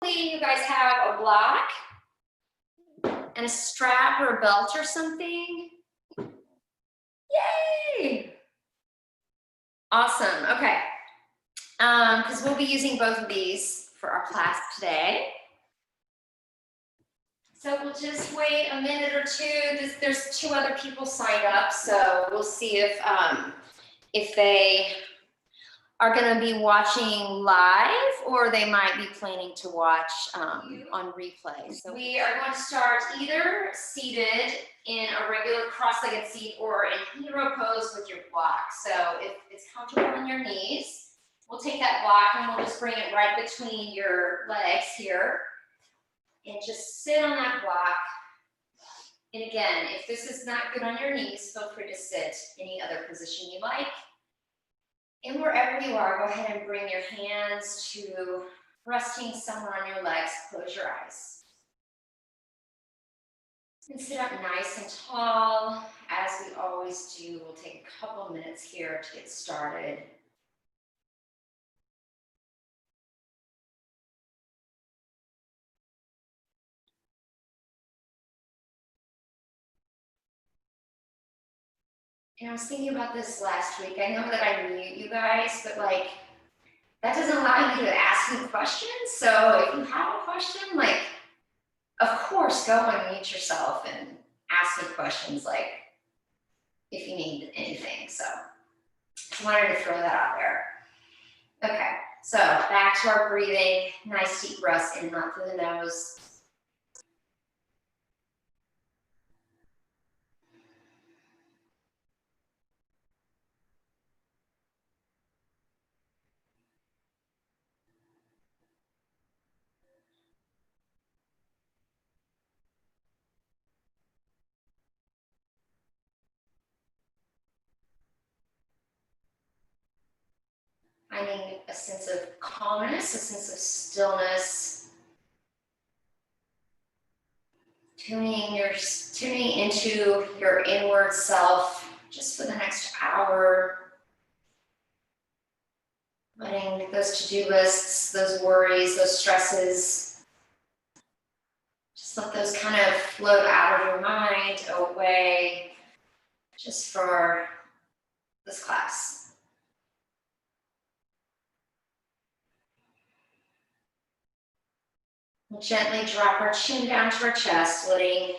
Hopefully you guys have a block and a strap or a belt or something. Yay! Awesome, okay. Because we'll be using both of these for our class today. So we'll just wait a minute or two. There's 2 other people signed up, so we'll see if they are going to be watching live, or they might be planning to watch on replay. So we are going to start either seated in a regular cross-legged seat or in hero pose with your block. So if it's comfortable on your knees, we'll take that block and we'll just bring it right between your legs here and just sit on that block. And again, if this is not good on your knees, feel free to sit any other position you like. And wherever you are, go ahead and bring your hands to resting somewhere on your legs. Close your eyes. And sit up nice and tall, as we always do. We'll take a couple minutes here to get started. And I was thinking about this last week. I know that I mute you guys, but like, that doesn't allow you to ask me questions. So if you have a question, like, of course, go and mute yourself and ask me questions, like, if you need anything. So I wanted to throw that out there. Okay, so back to our breathing. Nice deep breaths in and out through the nose. Finding a sense of calmness, a sense of stillness. Tuning into your inward self just for the next hour. Letting those to-do lists, those worries, those stresses, just let those kind of float out of your mind, away, just for this class. We'll gently drop our chin down to our chest, letting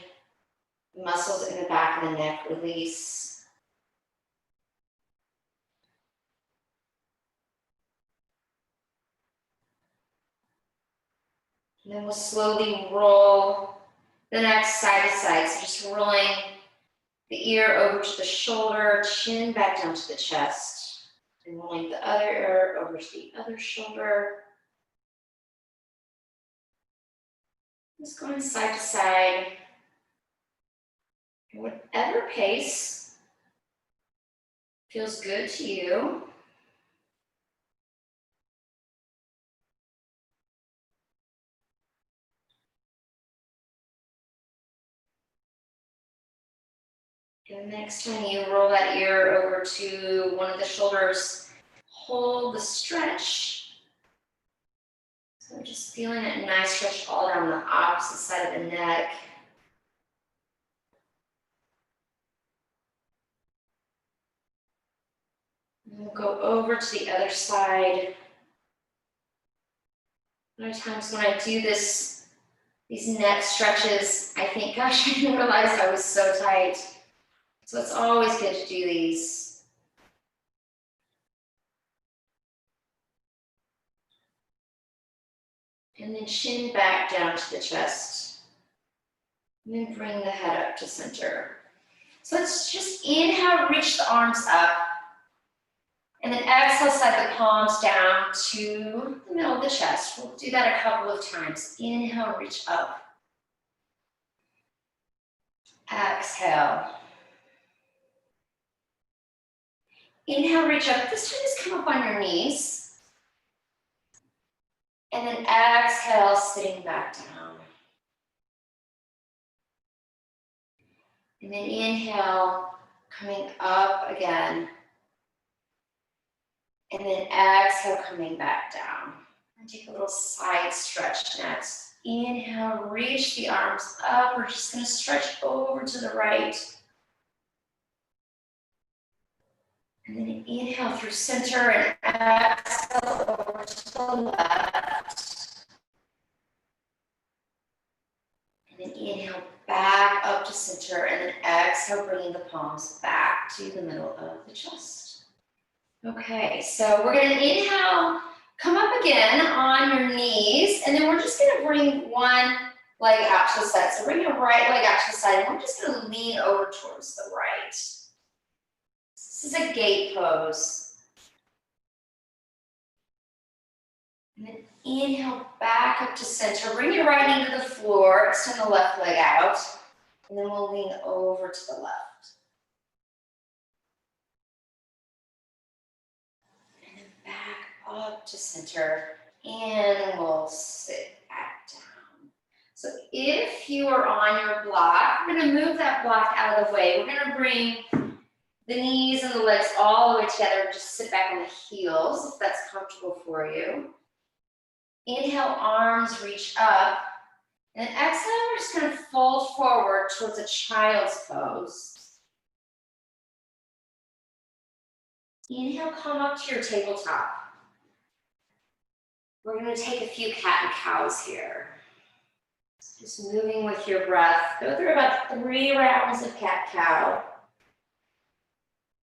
the muscles in the back of the neck release. And then we'll slowly roll the neck side to side. So just rolling the ear over to the shoulder, chin back down to the chest. And rolling the other ear over to the other shoulder. Just going side to side. And whatever pace feels good to you. And next time you roll that ear over to one of the shoulders, hold the stretch. So just feeling a nice stretch all down the opposite side of the neck. And we'll go over to the other side. Other times when I do these neck stretches, I think, gosh, I didn't realize I was so tight. So it's always good to do these. And then chin back down to the chest. And then bring the head up to center. So let's just inhale, reach the arms up. And then exhale, slide the palms down to the middle of the chest. We'll do that a couple of times. Inhale, reach up. Exhale. Inhale, reach up. This time just come up on your knees. And then exhale, sitting back down. And then inhale, coming up again. And then exhale, coming back down. Take a little side stretch next. Inhale, reach the arms up. We're just going to stretch over to the right. And then inhale through center and exhale over to the left. And then inhale back up to center and then exhale, bringing the palms back to the middle of the chest. Okay, so we're going to inhale, come up again on your knees, and then we're just going to bring one leg out to the side. So bring your right leg out to the side, and we're just going to lean over towards the right. This is a gate pose. And then inhale back up to center. Bring your right knee to the floor, extend the left leg out, and then we'll lean over to the left. And then back up to center, and we'll sit back down. So if you are on your block, we're going to move that block out of the way. We're going to bring the knees and the legs all the way together. Just sit back on the heels if that's comfortable for you. Inhale, arms reach up. And exhale, we're just going to fold forward towards a child's pose. Inhale, come up to your tabletop. We're going to take a few cat and cows here. Just moving with your breath. Go through about 3 rounds of cat-cow.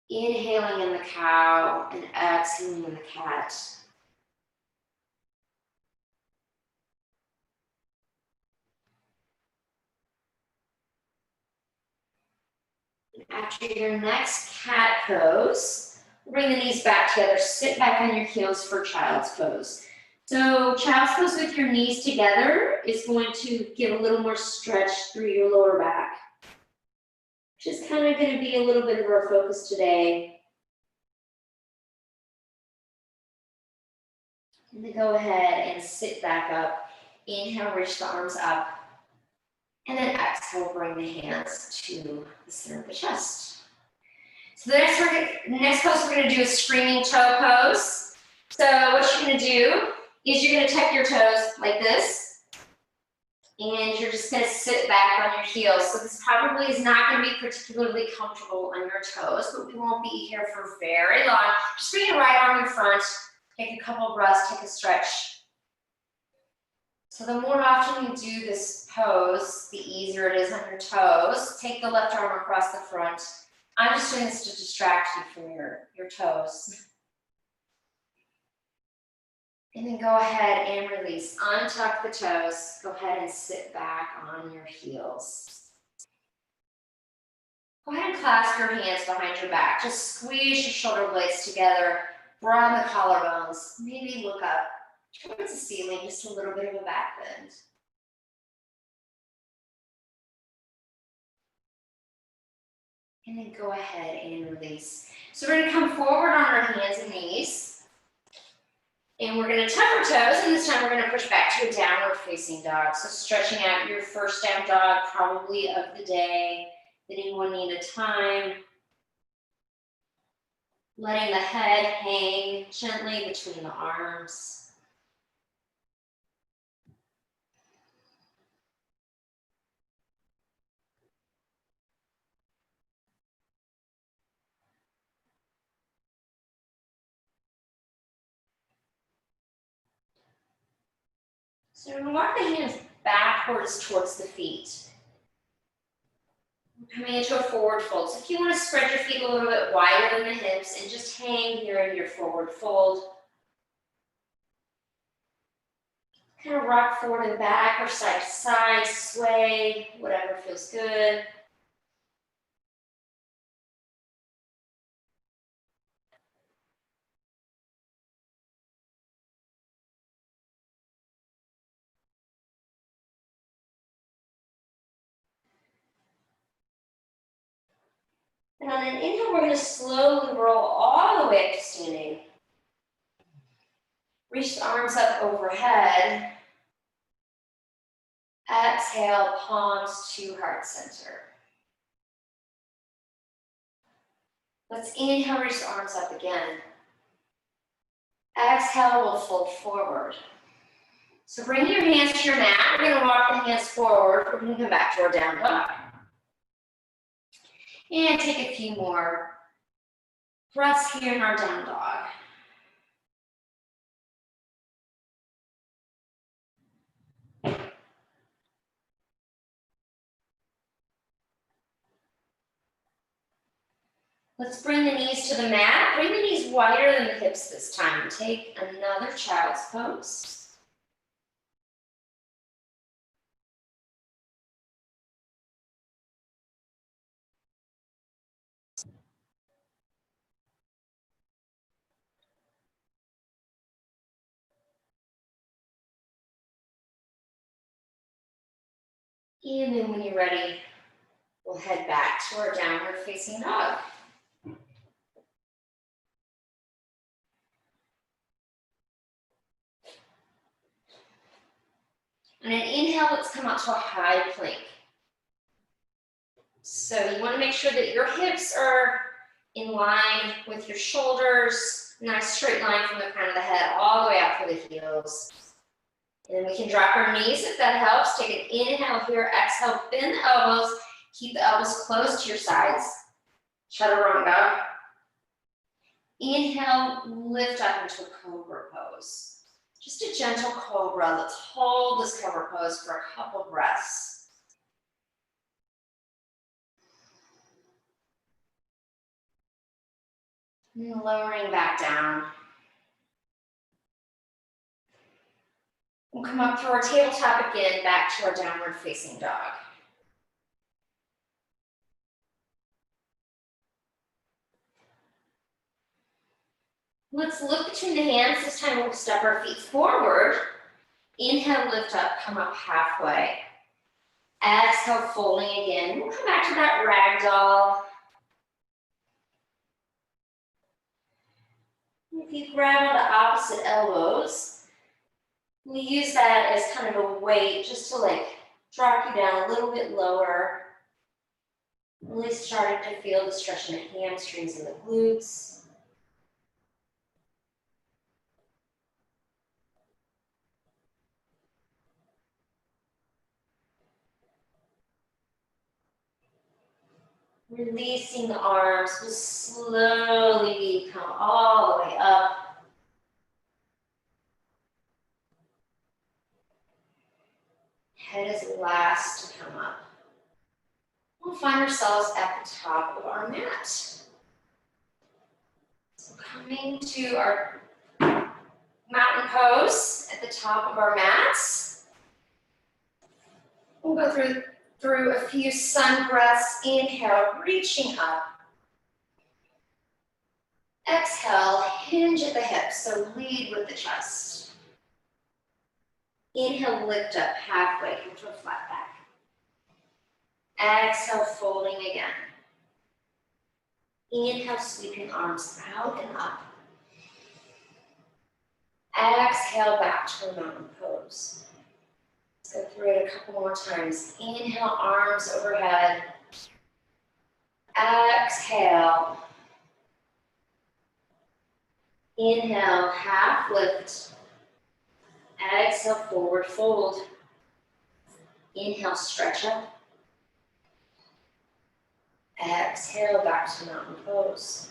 Inhaling in the cow and exhaling in the cat. After your next cat pose, bring the knees back together, sit back on your heels for child's pose. So child's pose with your knees together is going to give a little more stretch through your lower back, which is kind of going to be a little bit of our focus today. And then go ahead and sit back up. Inhale, reach the arms up. And then exhale, bring the hands to the center of the chest. So the next pose we're going to do is screaming toe pose. So what you're going to do is you're going to tuck your toes like this. And you're just going to sit back on your heels. So this probably is not going to be particularly comfortable on your toes, but we won't be here for very long. Just bring your right arm in front. Take a couple of breaths, take a stretch. So the more often you do this pose, the easier it is on your toes. Take the left arm across the front. I'm just doing this to distract you from your toes. And then go ahead and release. Untuck the toes. Go ahead and sit back on your heels. Go ahead and clasp your hands behind your back. Just squeeze your shoulder blades together. Broaden the collarbones. Maybe look up towards the ceiling, just a little bit of a back bend. And then go ahead and release. So we're going to come forward on our hands and knees. And we're going to tuck our toes, and this time we're going to push back to a downward facing dog. So stretching out your first down dog, probably of the day, getting 1 knee at a time. Letting the head hang gently between the arms. So we're going to walk the hands backwards towards the feet. We're coming into a forward fold. So if you want to spread your feet a little bit wider than the hips and just hang here in your forward fold. Kind of rock forward and back or side to side, sway, whatever feels good. And on an inhale, we're going to slowly roll all the way up to standing. Reach the arms up overhead. Exhale, palms to heart center. Let's inhale, reach the arms up again. Exhale, we'll fold forward. So bring your hands to your mat. We're going to walk the hands forward. We're going to come back to our down dog. And take a few more breaths here in our down dog. Let's bring the knees to the mat. Bring the knees wider than the hips this time. Take another child's pose. And then when you're ready, we'll head back to our downward facing dog. On an inhale, let's come out to a high plank. So you want to make sure that your hips are in line with your shoulders. Nice straight line from the crown of the head all the way out through the heels. And then we can drop our knees if that helps. Take an inhale here, exhale, bend the elbows. Keep the elbows close to your sides. Chaturanga. Inhale, lift up into a cobra pose. Just a gentle cobra. Let's hold this cobra pose for a couple breaths. And lowering back down. We'll come up through our tabletop again, back to our downward facing dog. Let's look between the hands. This time we'll step our feet forward. Inhale, lift up, come up halfway. Exhale, folding again. We'll come back to that ragdoll. If you grab on the opposite elbows, we use that as kind of a weight just to like drop you down a little bit lower. Really starting to feel the stretch in the hamstrings and the glutes. Releasing the arms, we'll slowly come all the way up. Head is last to come up. We'll find ourselves at the top of our mat. So coming to our mountain pose at the top of our mats. We'll go through a few sun breaths. Inhale, reaching up. Exhale, hinge at the hips, so lead with the chest. Inhale, lift up halfway into a flat back. Exhale, folding again. Inhale, sweeping arms out and up. Exhale, back to a mountain pose. Let's go through it a couple more times. Inhale, arms overhead. Exhale. Inhale, half lift. Exhale, forward fold. Inhale, stretch up. Exhale, back to mountain pose.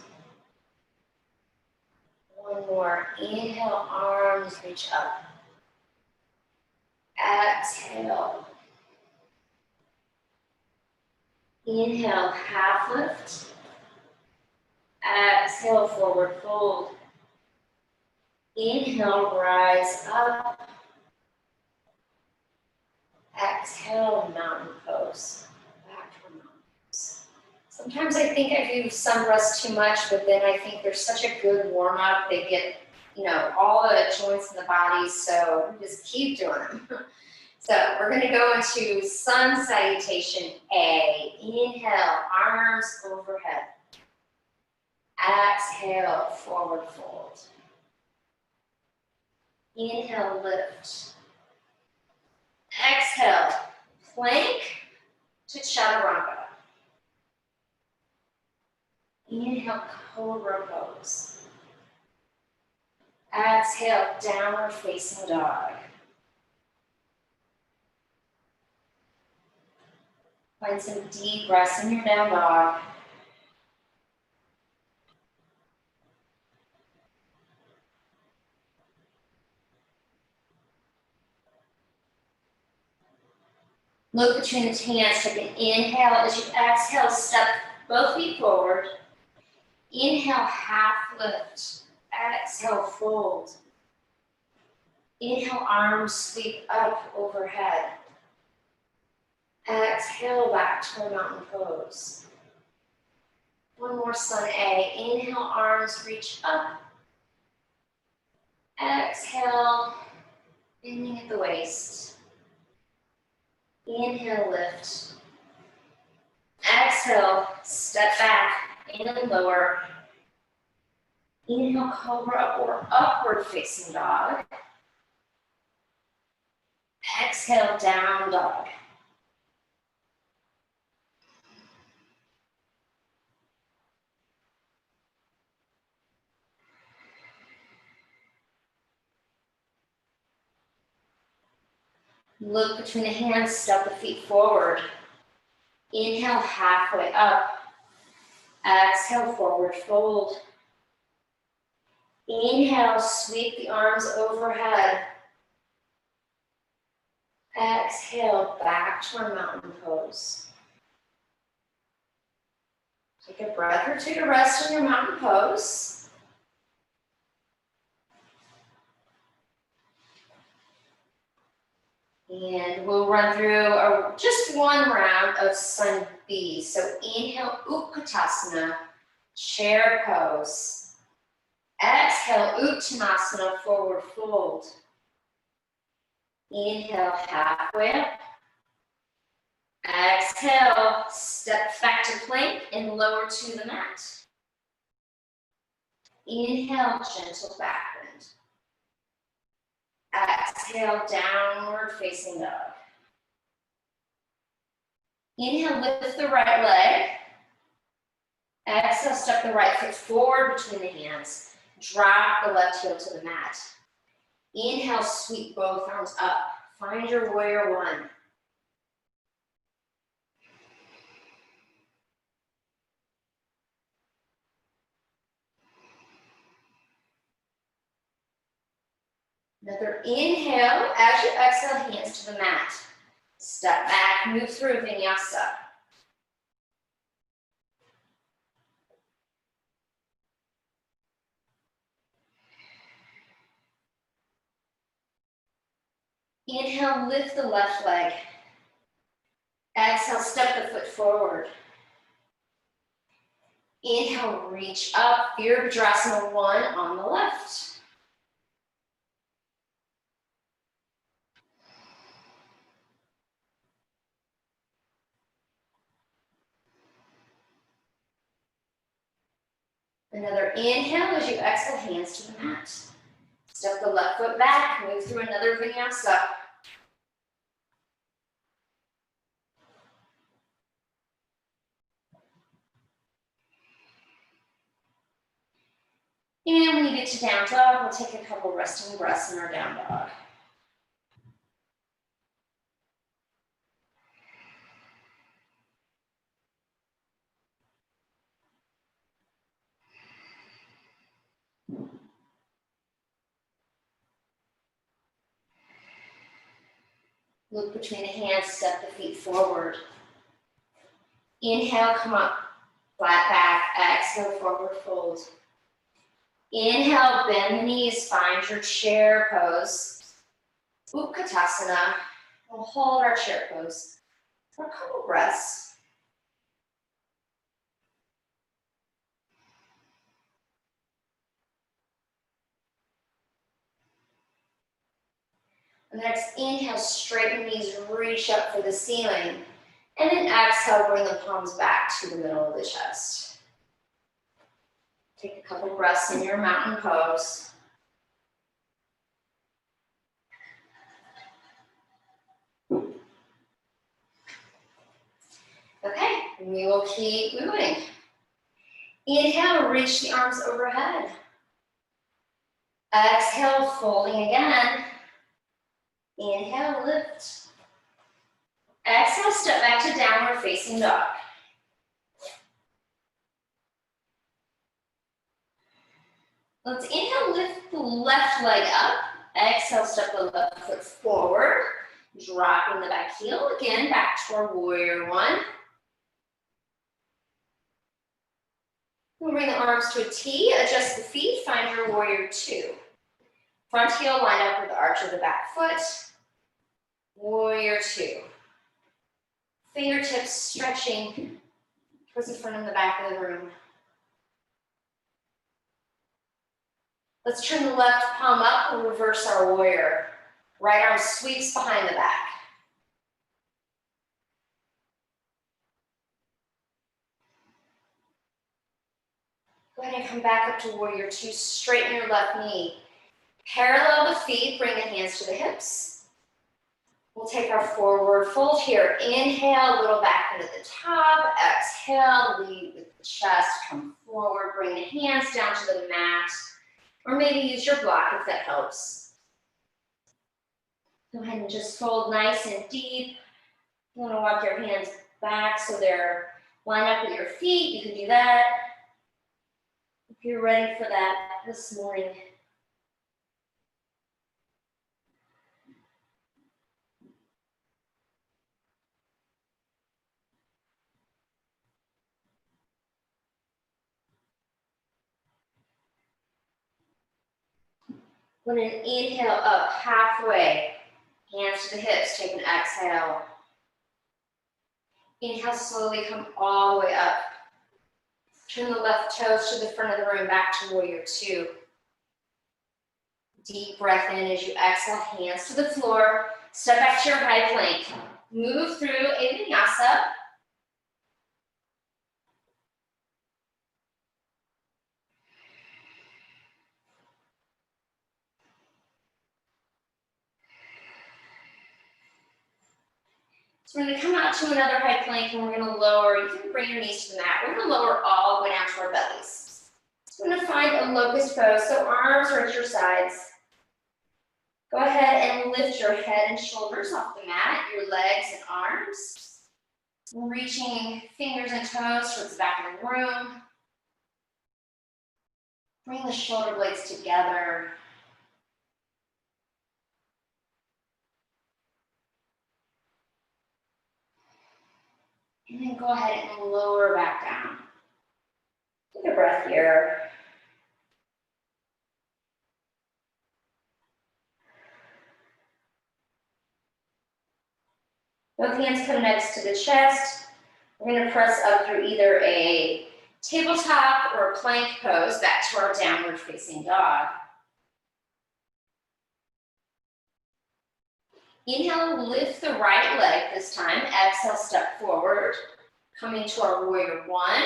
One more. Inhale, arms reach up. Exhale. Inhale, half lift. Exhale, forward fold. Inhale, rise up. Exhale, mountain pose. Back to mountain pose. Sometimes I think I do sun breaths too much, but then I think there's such a good warm up. They get, all the joints in the body, so we just keep doing them. So we're going to go into sun salutation A. Inhale, arms overhead. Exhale, forward fold. Inhale, lift. Exhale, plank to chaturanga. Inhale, cobra pose. Exhale, downward facing dog. Find some deep breaths in your down dog. Look between the hands. Take an inhale. As you exhale, step both feet forward. Inhale, half lift. Exhale, fold. Inhale, arms sweep up overhead. Exhale, back to a mountain pose. One more, sun A. Inhale, arms reach up. Exhale, bending at the waist. Inhale, lift. Exhale, step back and lower. Inhale, cobra or upward facing dog. Exhale, down dog. Look between the hands, step the feet forward. Inhale, halfway up. Exhale, forward fold. Inhale, sweep the arms overhead. Exhale, back to our mountain pose. Take a breath or two to rest in your mountain pose. And we'll run through just one round of sun B. So inhale, Utkatasana, chair pose. Exhale, Uttanasana, forward fold. Inhale, halfway up. Exhale, step back to plank and lower to the mat. Inhale, gentle back bend. Exhale, downward facing dog. Inhale, lift the right leg. Exhale, step the right foot forward between the hands. Drop the left heel to the mat. Inhale, sweep both arms up. Find your warrior one. Another inhale. As you exhale, hands to the mat. Step back, move through Vinyasa. Inhale, lift the left leg. Exhale, step the foot forward. Inhale, reach up, Virabhadrasana 1 on the left. Another inhale as you exhale, hands to the mat. Step the left foot back, move through another Vinyasa. And when you get to down dog, we'll take a couple resting breaths in our down dog. Look between the hands, step the feet forward. Inhale, come up, flat back, exhale, forward fold. Inhale, bend the knees, find your chair pose. Utkatasana. We'll hold our chair pose for a couple breaths. Next, inhale, straighten the knees, reach up for the ceiling. And then exhale, bring the palms back to the middle of the chest. Take a couple breaths in your mountain pose. Okay, we will keep moving. Inhale, reach the arms overhead. Exhale, folding again. Inhale, lift. Exhale, step back to downward facing dog. Let's inhale, lift the left leg up. Exhale, step the left foot forward, dropping the back heel. Again, back to our warrior one. We'll bring the arms to a T, adjust the feet, find your warrior two. Front heel line up with the arch of the back foot. Warrior two. Fingertips stretching towards the front and the back of the room. Let's turn the left palm up and reverse our warrior. Right arm sweeps behind the back. Go ahead and come back up to warrior two. Straighten your left knee. Parallel the feet, bring the hands to the hips. We'll take our forward fold here. Inhale, little back into the top. Exhale, lead with the chest. Come forward, bring the hands down to the mat. Or maybe use your block if that helps. Go ahead and just fold nice and deep. You want to walk your hands back so they're lined up with your feet. You can do that if you're ready for that this morning. With an inhale up halfway, hands to the hips, take an exhale. Inhale, slowly come all the way up. Turn the left toes to the front of the room, back to warrior two. Deep breath in as you exhale, hands to the floor. Step back to your high plank. Move through a vinyasa. So we're going to come out to another high plank and we're going to lower. You can bring your knees to the mat. We're going to lower all the way down to our bellies. So we're going to find a locust pose. So arms are at your sides. Go ahead and lift your head and shoulders off the mat, your legs and arms. Reaching fingers and toes towards the back of the room. Bring the shoulder blades together. And then go ahead and lower back down. Take a breath here. Both hands come next to the chest. We're going to press up through either a tabletop or a plank pose back to our downward facing dog. Inhale, lift the right leg this time. Exhale, step forward. Coming to our warrior one.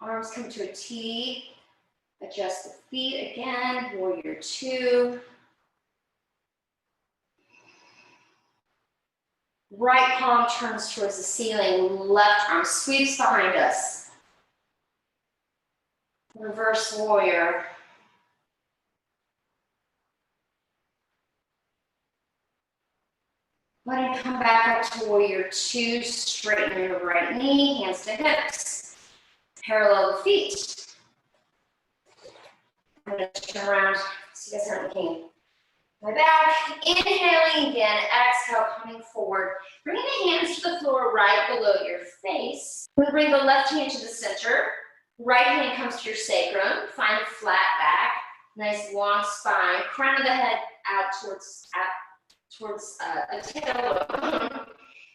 Arms come to a T. Adjust the feet again. Warrior two. Right palm turns towards the ceiling. Left arm sweeps behind us. Reverse warrior. Go ahead and come back up to warrior two. Straighten your right knee, hands to hips. Parallel the feet. I'm going to turn around so you guys aren't looking my back. Inhaling again, exhale, coming forward. Bringing the hands to the floor right below your face. We're going to bring the left hand to the center. Right hand comes to your sacrum. Find a flat back. Nice long spine. Crown of the head out towards the tailbone.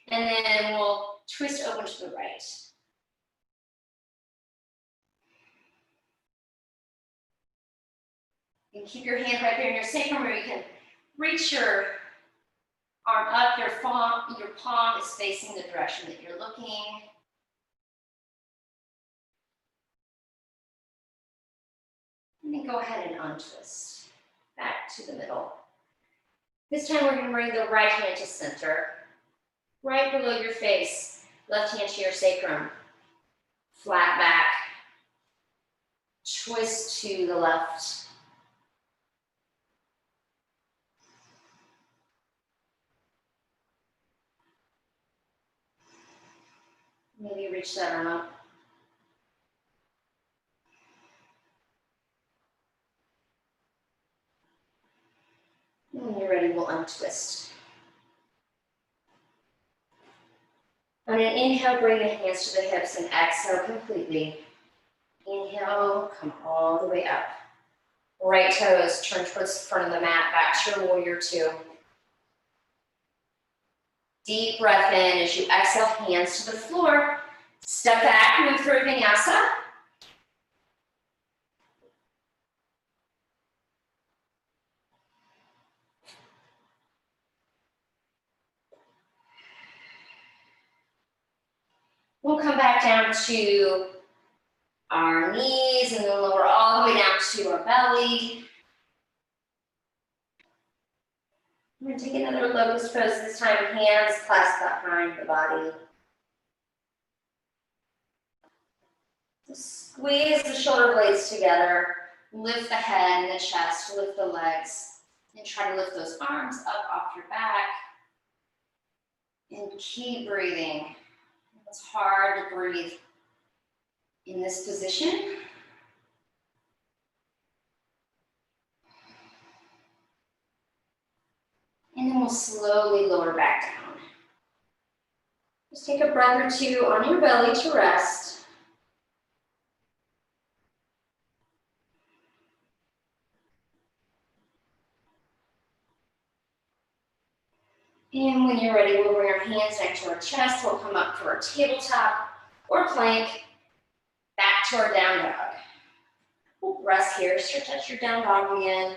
And then we'll twist open to the right. You can keep your hand right there in your sacrum, or you can reach your arm up. Your palm is facing the direction that you're looking. And then go ahead and untwist back to the middle. This time we're going to bring the right hand to center, right below your face, left hand to your sacrum, flat back, twist to the left. Maybe reach that arm up. And when you're ready, we'll untwist. On an inhale, bring the hands to the hips and exhale completely. Inhale, come all the way up. Right toes turn towards the front of the mat, back to your warrior two. Deep breath in as you exhale, hands to the floor. Step back, move through Vinyasa. We'll come back down to our knees and then lower all the way down to our belly. I'm going to take another locust pose this time, hands clasped behind the body. Squeeze the shoulder blades together, lift the head and the chest, lift the legs, and try to lift those arms up off your back. And keep breathing. It's hard to breathe in this position. And then we'll slowly lower back down. Just take a breath or two on your belly to rest. And when you're ready, we'll bring our hands next to our chest. We'll come up to our tabletop or plank, back to our down dog. We'll rest here, stretch out your down dog again.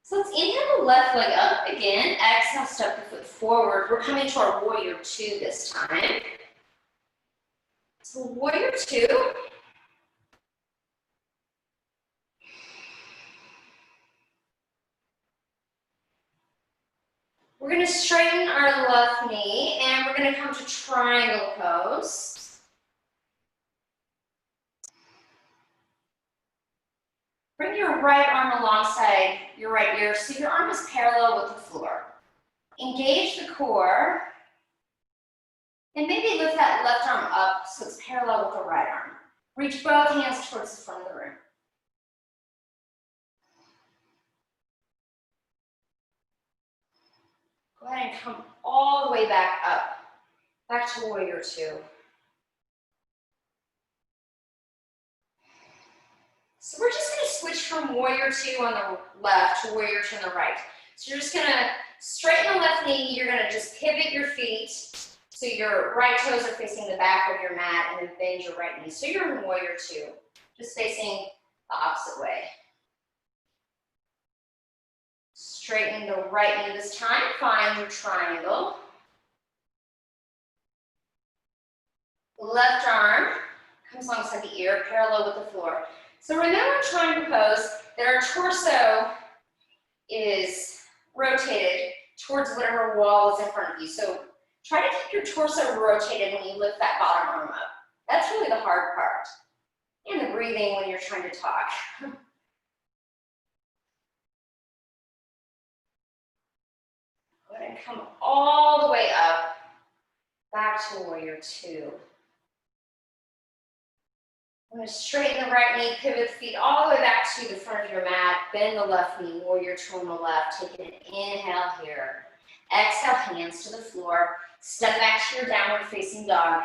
So let's inhale the left leg up again. Exhale, step the foot forward. We're coming to our warrior two this time. So warrior two. We're going to straighten our left knee and we're going to come to triangle pose. Bring your right arm alongside your right ear so your arm is parallel with the floor. Engage the core and maybe lift that left arm up so it's parallel with the right arm. Reach both hands towards the front of the room. Go ahead and come all the way back up, back to warrior two. So we're just going to switch from warrior two on the left to warrior two on the right. So you're just going to straighten the left knee. You're going to just pivot your feet so your right toes are facing the back of your mat and then bend your right knee. So you're in warrior two, just facing the opposite way. Straighten the right knee this time. Find your triangle. Left arm comes alongside the ear, parallel with the floor. So remember in triangle pose that our torso is rotated towards whatever wall is in front of you. So try to keep your torso rotated when you lift that bottom arm up. That's really the hard part. And the breathing when you're trying to talk. Go ahead and come all the way up, back to warrior two. I'm going to straighten the right knee, pivot the feet all the way back to the front of your mat, bend the left knee, warrior two on the left. Take an inhale here. Exhale, hands to the floor. Step back to your downward facing dog.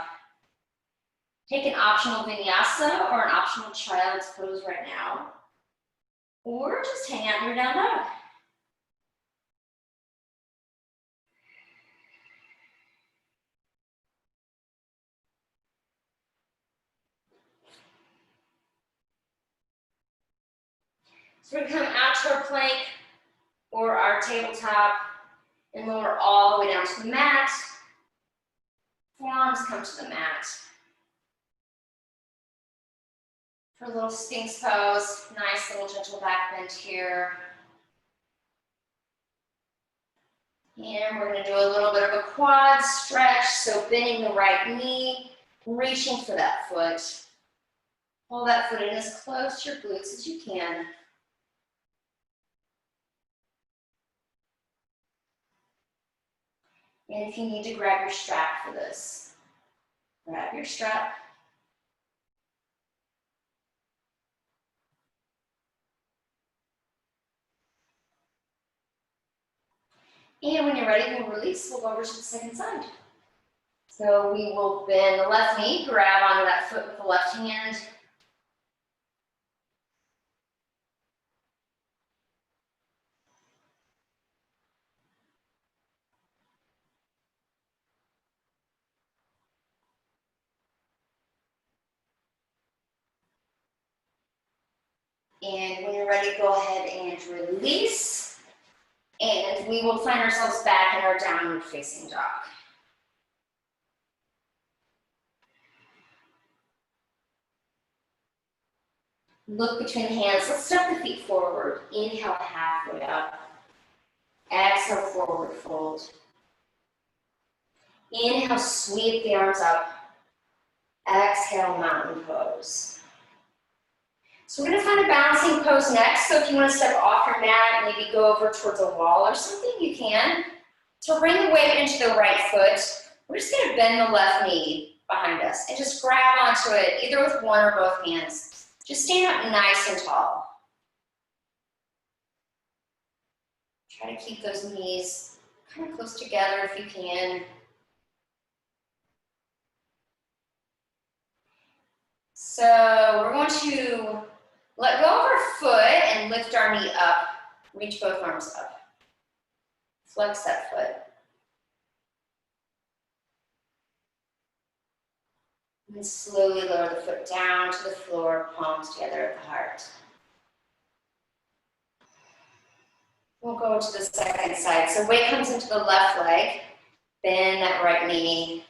Take an optional vinyasa or an optional child's pose right now. Or just hang out in your down dog. So we're going to come out to our plank or our tabletop and lower all the way down to the mat. Forearms come to the mat. For a little Sphinx pose, nice little gentle back bend here. And we're going to do a little bit of a quad stretch, so bending the right knee, reaching for that foot. Pull that foot in as close to your glutes as you can. And if you need to grab your strap for this, grab your strap. And when you're ready, we'll release. We'll go over to the second side. So we will bend the left knee, grab onto that foot with the left hand. And when you're ready, go ahead and release. And we will find ourselves back in our downward facing dog. Look between the hands. Let's step the feet forward. Inhale, halfway up. Exhale, forward fold. Inhale, sweep the arms up. Exhale, mountain pose. So we're going to find a balancing pose next. So if you want to step off your mat, maybe go over towards a wall or something, you can. So bring the weight into the right foot. We're just going to bend the left knee behind us and just grab onto it, either with one or both hands. Just stand up nice and tall. Try to keep those knees kind of close together if you can. So we're going to let go of our foot and lift our knee up. Reach both arms up. Flex that foot. And slowly lower the foot down to the floor, palms together at the heart. We'll go to the second side. So weight comes into the left leg. Bend that right knee.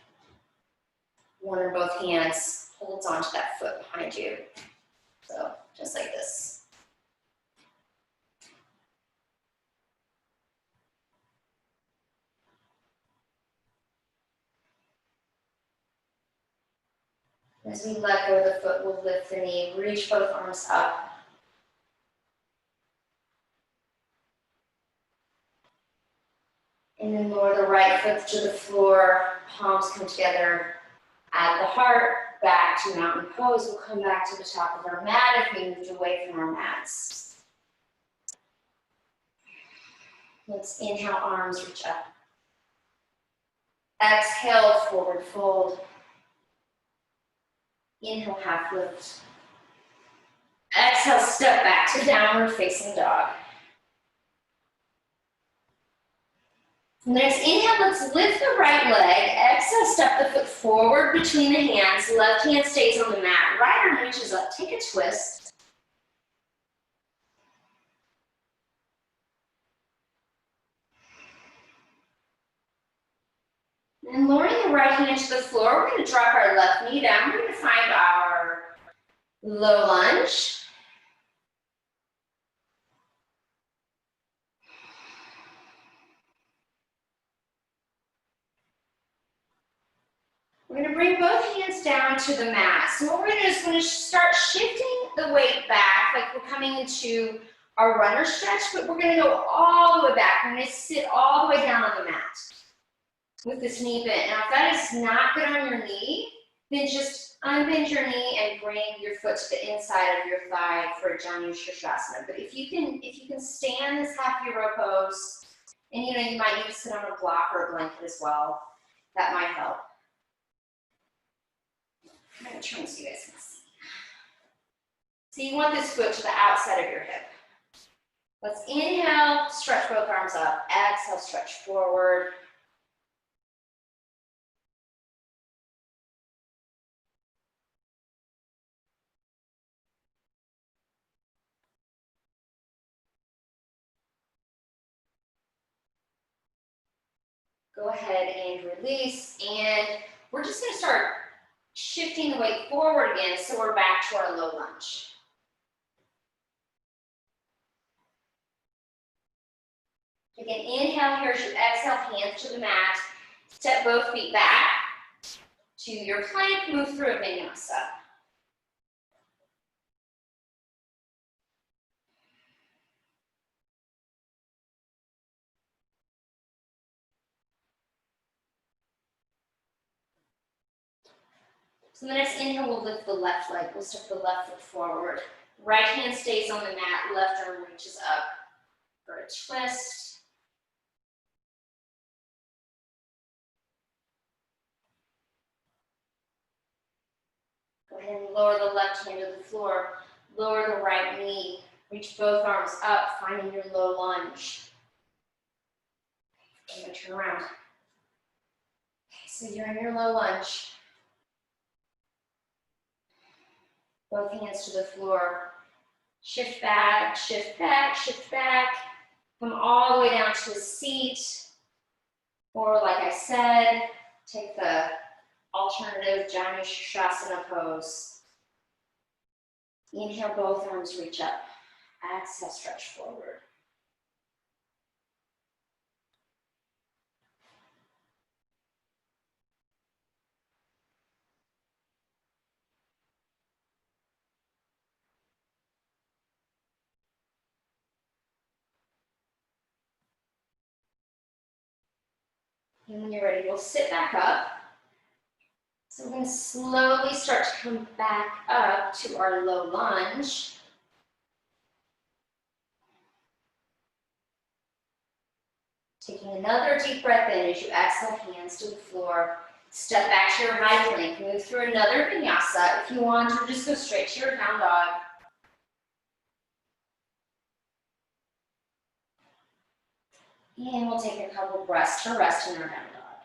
One or both hands holds onto that foot behind you. So just like this. As we let go of the foot, we'll lift the knee, reach both arms up. And then lower the right foot to the floor, palms come together at the heart, back to mountain pose. We'll come back to the top of our mat if we moved away from our mats. Let's inhale, arms reach up. Exhale, forward fold. Inhale, half lift. Exhale, step back to downward facing dog. Next, inhale, let's lift the right leg. Exhale, step the foot forward between the hands. Left hand stays on the mat. Right arm reaches up. Take a twist. And lowering the right hand to the floor, we're going to drop our left knee down. We're going to find our low lunge. We're going to bring both hands down to the mat. So what we're going to do is we're going to start shifting the weight back, like we're coming into our runner stretch, but we're going to go all the way back. We're going to sit all the way down on the mat with this knee bent. Now, if that is not good on your knee, then just unbend your knee and bring your foot to the inside of your thigh for a Janu Shirshasana. But if you can stand this half euro pose, and you might need to sit on a block or a blanket as well, that might help. I'm going to turn so you guys can see. So you want this foot to the outside of your hip. Let's inhale, stretch both arms up. Exhale, stretch forward. Go ahead and release, and we're just going to start shifting the weight forward again, so we're back to our low lunge. Again, inhale, here's your exhale, hands to the mat. Step both feet back to your plank, move through a vinyasa. So the next inhale, we'll lift the left leg. We'll step the left foot forward. Right hand stays on the mat, left arm reaches up for a twist. Go ahead and lower the left hand to the floor. Lower the right knee. Reach both arms up, finding your low lunge. Okay, I'm gonna turn around. Okay, so you're in your low lunge. Both hands to the floor. Shift back, shift back, shift back. Come all the way down to a seat. Or like I said, take the alternative Janu Shasana pose. Inhale, both arms reach up. Exhale, stretch forward. And when you're ready, we'll sit back up. So we're going to slowly start to come back up to our low lunge. Taking another deep breath in as you exhale, hands to the floor. Step back to your high plank. Move through another vinyasa. If you want to, just go straight to your down dog. And we'll take a couple breaths to rest in our down dog.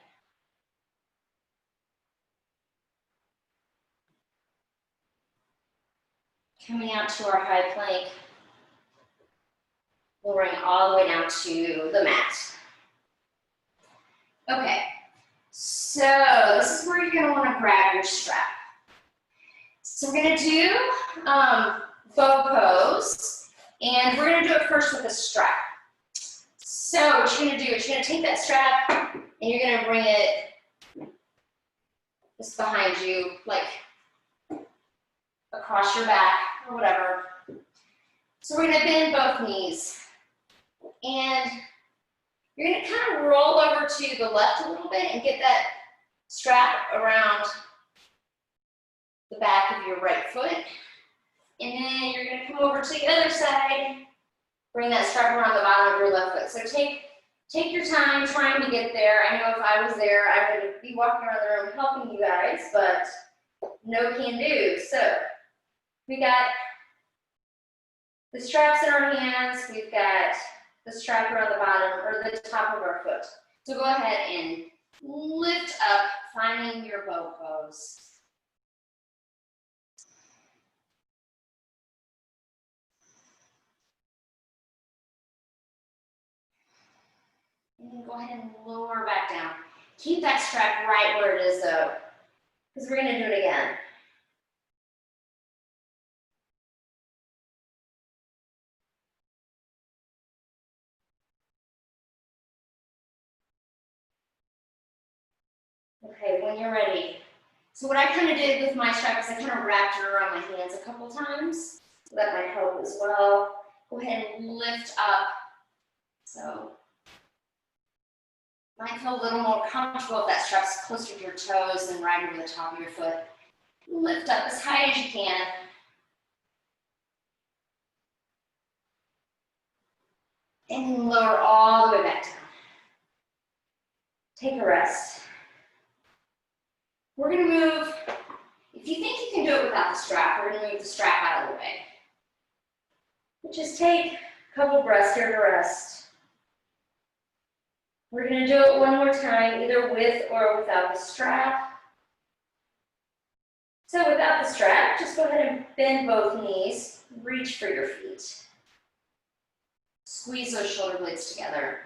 Coming out to our high plank. Lowering all the way down to the mat. Okay, so this is where you're going to want to grab your strap. So we're going to do bow pose, and we're going to do it first with a strap. So what you're going to do is you're going to take that strap, and you're going to bring it just behind you, like across your back or whatever. So we're going to bend both knees, and you're going to kind of roll over to the left a little bit and get that strap around the back of your right foot. And then you're going to come over to the other side, bring that strap around the bottom of your left foot. So take your time trying to get there. I know if I was there, I would be walking around the room helping you guys, but no can do. So we got the straps in our hands. We've got the strap around the bottom or the top of our foot. So go ahead and lift up, finding your bow pose. And then go ahead and lower back down. Keep that strap right where it is though, because we're going to do it again. Okay, when you're ready. So what I kind of did with my strap is I kind of wrapped it around my hands a couple times. So that might help as well. Go ahead and lift up. So might feel a little more comfortable if that strap's closer to your toes than right over the top of your foot. Lift up as high as you can. And lower all the way back down. Take a rest. We're going to move, if you think you can do it without the strap, we're going to move the strap out of the way. But just take a couple breaths here to rest. We're going to do it one more time, either with or without the strap. So without the strap, just go ahead and bend both knees, reach for your feet. Squeeze those shoulder blades together.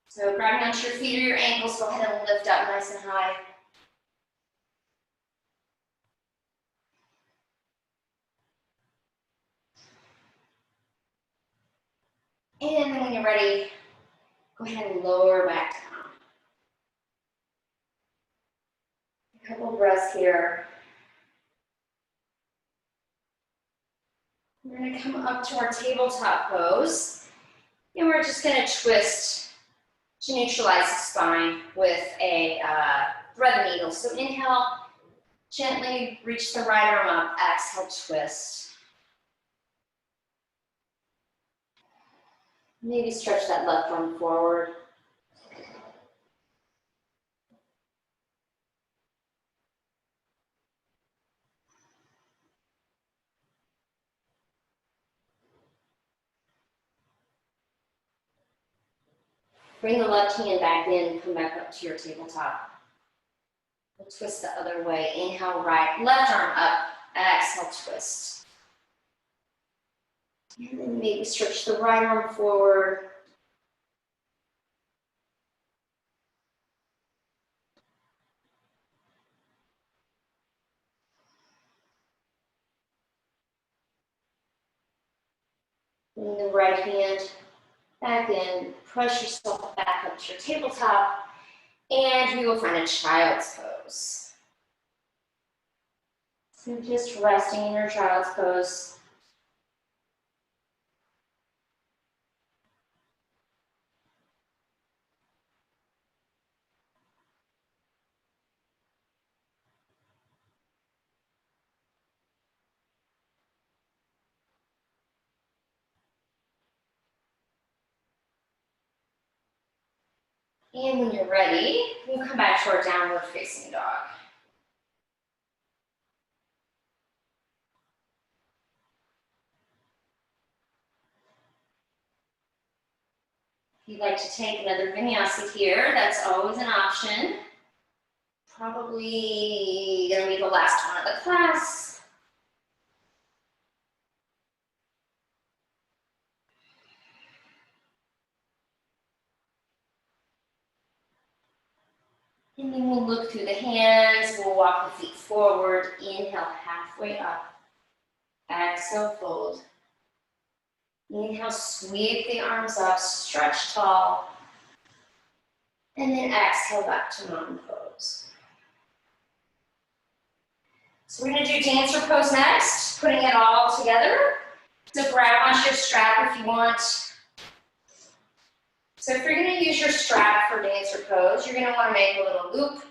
So grabbing onto your feet or your ankles, go ahead and lift up nice and high. And then when you're ready, go ahead and lower back down. A couple breaths here. We're going to come up to our tabletop pose, and we're just going to twist to neutralize the spine with a thread needle. So inhale, Gently reach the right arm up, exhale, twist. Maybe stretch that left arm forward. Bring the left hand back in, come back up to your tabletop. We'll twist the other way. Inhale, right, left arm up, exhale, twist. And then maybe stretch the right arm forward. Bring the right hand back in, press yourself back up to your tabletop, and we will find a child's pose. So just resting in your child's pose. And when you're ready, we'll come back to our downward facing dog. If you'd like to take another vinyasa here, that's always an option. Probably gonna be the last one of the class. And then we'll look through the hands, we'll walk the feet forward, inhale halfway up, exhale fold. Inhale, sweep the arms up, stretch tall, and then exhale back to mountain pose. So we're gonna do dancer pose next, putting it all together. So grab onto your strap if you want. So if you're gonna use your strap for dancer pose, you're gonna wanna make a little loop.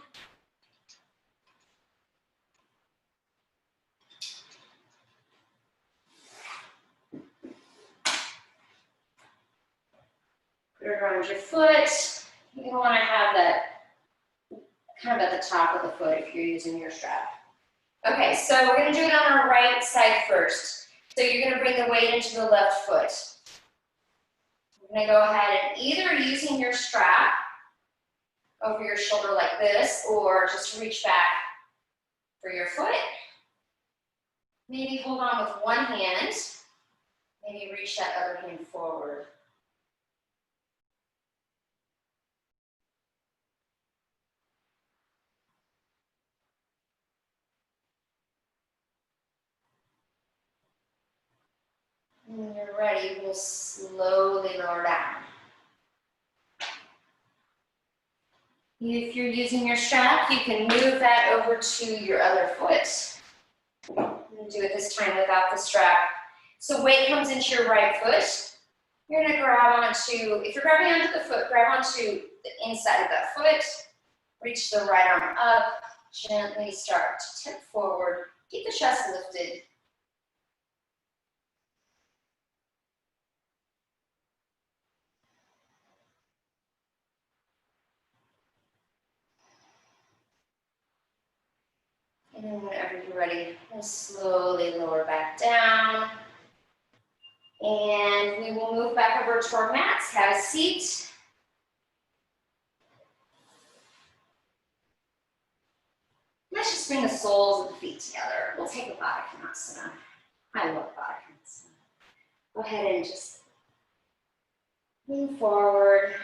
Put it around your foot. You're gonna wanna have that kind of at the top of the foot if you're using your strap. Okay, so we're gonna do it on our right side first. So you're gonna bring the weight into the left foot. We're gonna go ahead and either using your strap over your shoulder like this, or just reach back for your foot. Maybe hold on with one hand. Maybe reach that other hand forward. And when you're ready, we'll slowly lower down. If you're using your strap, you can move that over to your other foot. I'm going to do it this time without the strap. So weight comes into your right foot. You're going to grab onto, if you're grabbing onto the foot, grab onto the inside of that foot. Reach the right arm up. Gently start to tip forward. Keep the chest lifted. And then whenever you're ready, we'll slowly lower back down. And we will move back over to our mats, have a seat. Let's just bring the soles of the feet together. We'll take a Baddha Konasana. I love Baddha Konasana. Go ahead and just lean forward,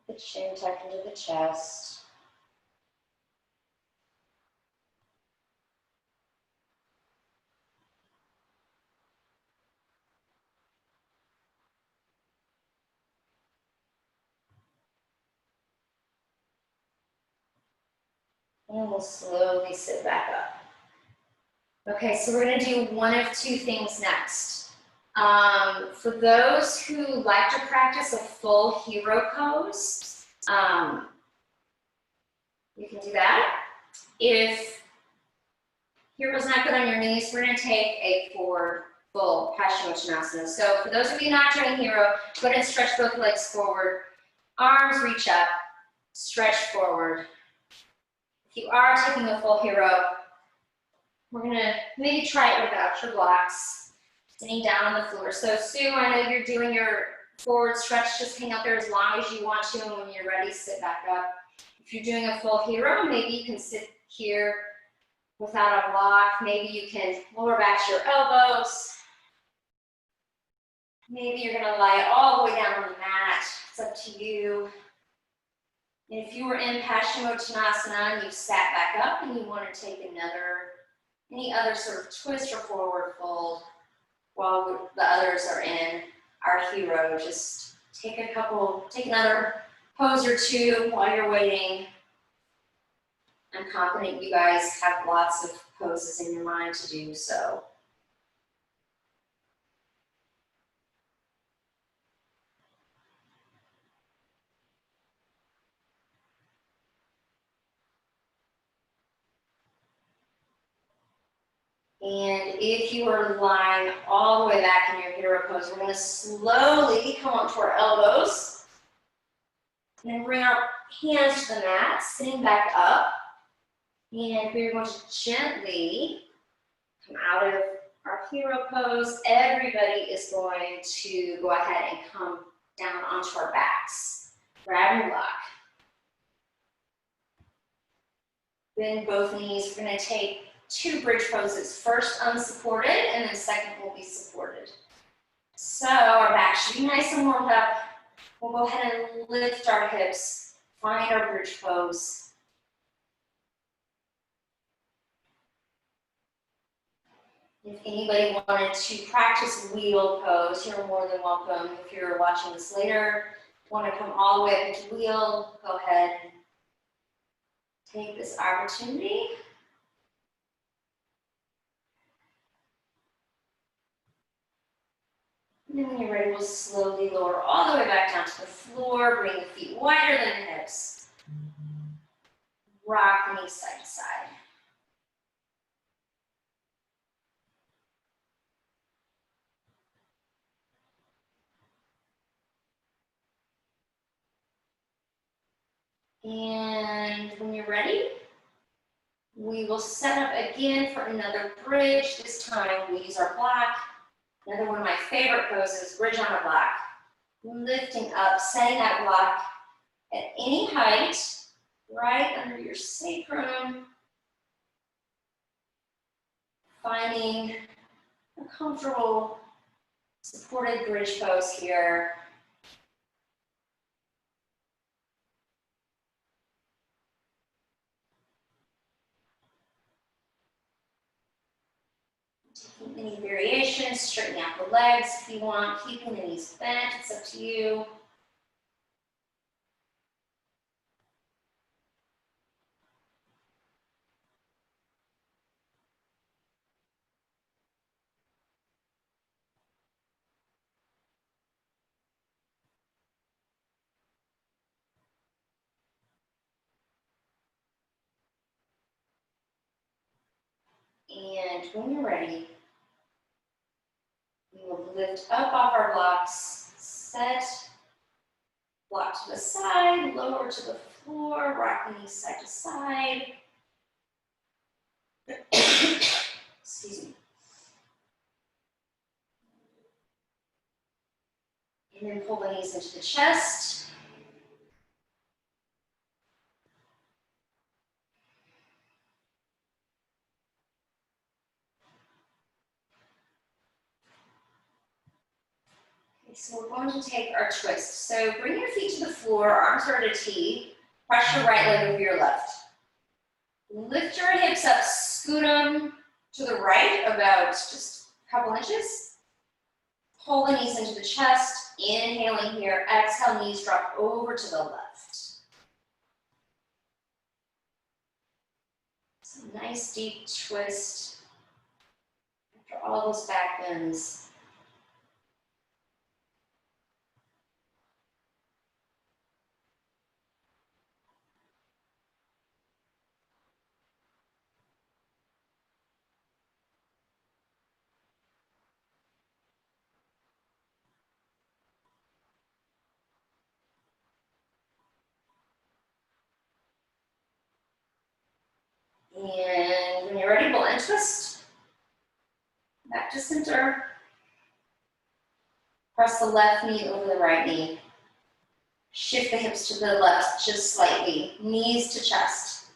the chin tucked into the chest. And we'll slowly sit back up. Okay, so we're gonna do one of two things next. For those who like to practice a full hero pose, you can do that. If Hero's not good on your knees. We're going to take a forward full Paschimottanasana. So for those of you not doing hero, go ahead and stretch both legs forward. Arms reach up, stretch forward. If you are taking a full hero, we're going to maybe try it without your blocks, sitting down on the floor. So Sue, I know you're doing your forward stretch. Just hang out there as long as you want to, and when you're ready, sit back up. If you're doing a full hero, maybe you can sit here without a block. Maybe you can lower back to your elbows. Maybe you're going to lie all the way down on the mat. It's up to you. And if you were in Paschimottanasana and you sat back up and you want to take any other sort of twist or forward fold while the others are in our hero, just take another pose or two while you're waiting. I'm confident you guys have lots of poses in your mind to do so. And if you are lying all the way back in your hero pose, we're going to slowly come onto our elbows. And then bring our hands to the mat, sitting back up. And we're going to gently come out of our hero pose. Everybody is going to go ahead and come down onto our backs. Grab and lock. Bend both knees. We're going to take 2 bridge poses. First unsupported, and then second will be supported. So our back should be nice and warmed up. We'll go ahead and lift our hips. Find our bridge pose. If anybody wanted to practice wheel pose, you're more than welcome. If you're watching this later, want to come all the way up into wheel, go ahead and take this opportunity. And then when you're ready, we'll slowly lower all the way back down to the floor. Bring the feet wider than the hips. Rock the knees side to side. And when you're ready, we will set up again for another bridge. This time we use our block. Another one of my favorite poses, bridge on a block. Lifting up, setting that block at any height, right under your sacrum. Finding a comfortable, supported bridge pose here. Taking any variations, straightening out the legs if you want, keeping the knees bent, it's up to you. And when you're ready, we will lift up off our blocks, set, block to the side, lower to the floor, rock the knees side to side. Excuse me. And then pull the knees into the chest. So we're going to take our twist. So bring your feet to the floor, arms are at a T. Press your right leg over your left. Lift your hips up, scoot them to the right about just a couple inches. Pull the knees into the chest. Inhaling here, exhale, knees drop over to the left. Some nice deep twist after all those back bends. twist. Back to center. Press the left knee over the right knee. Shift the hips to the left just slightly. Knees to chest.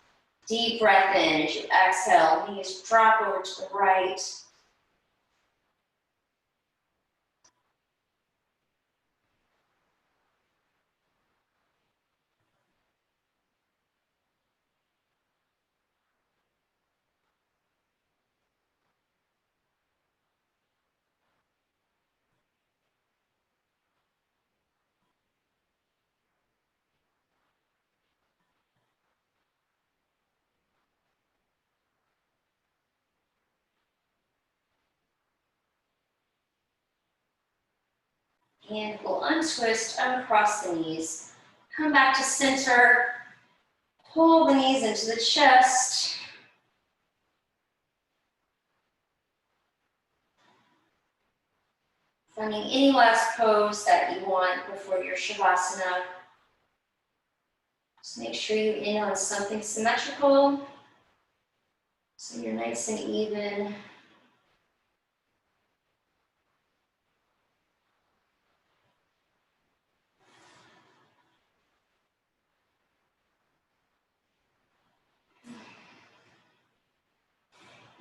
Deep breath in as you exhale. Knees drop over to the right. And we'll untwist, uncross the knees. Come back to center. Pull the knees into the chest. Finding any last pose that you want before your Shavasana. Just make sure you end on something symmetrical so you're nice and even.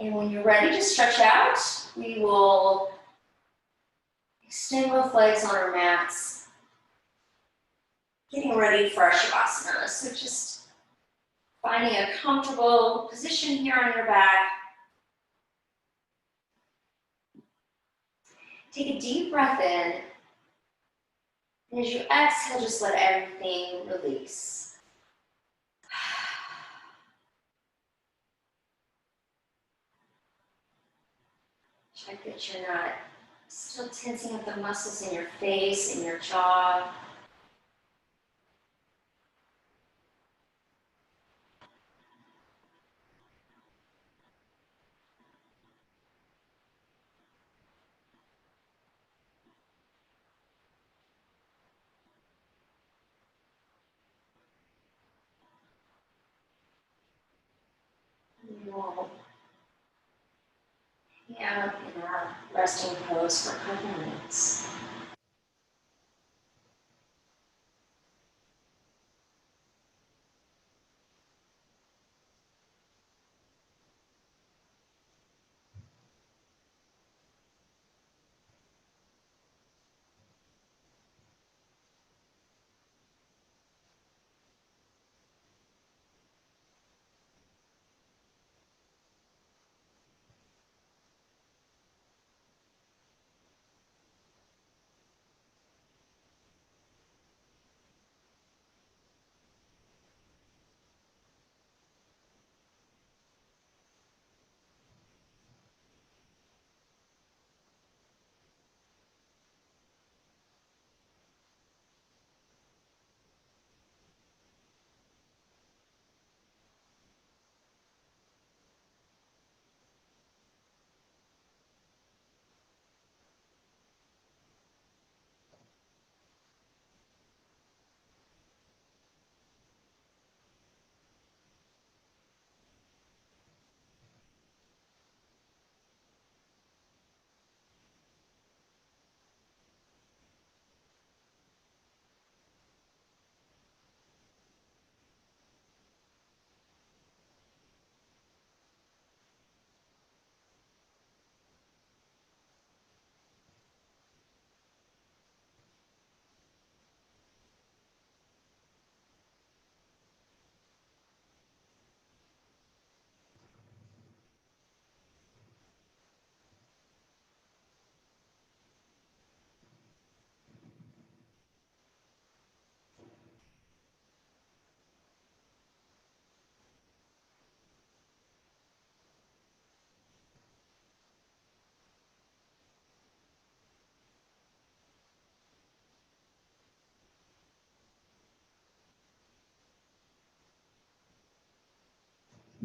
And when you're ready to stretch out, we will extend both legs on our mats, getting ready for our Shavasana. So just finding a comfortable position here on your back. Take a deep breath in. And as you exhale, just let everything release. Check that you're not still tensing up the muscles in your face and your jaw. We will hang out in our resting pose for a couple minutes.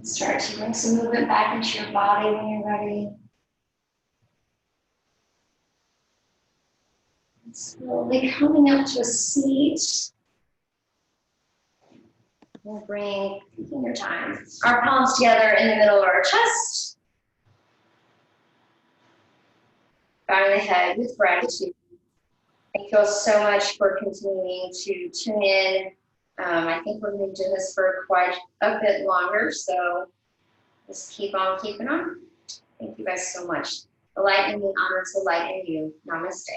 Start to bring some movement back into your body when you're ready. And slowly coming up to a seat. We'll bring, taking your time, our palms together in the middle of our chest. bowing the head with gratitude. Thank you all so much for continuing to tune in. I think we're going to do this for quite a bit longer, so just keep on keeping on. Thank you guys so much. The light in me honors the light in you. Namaste.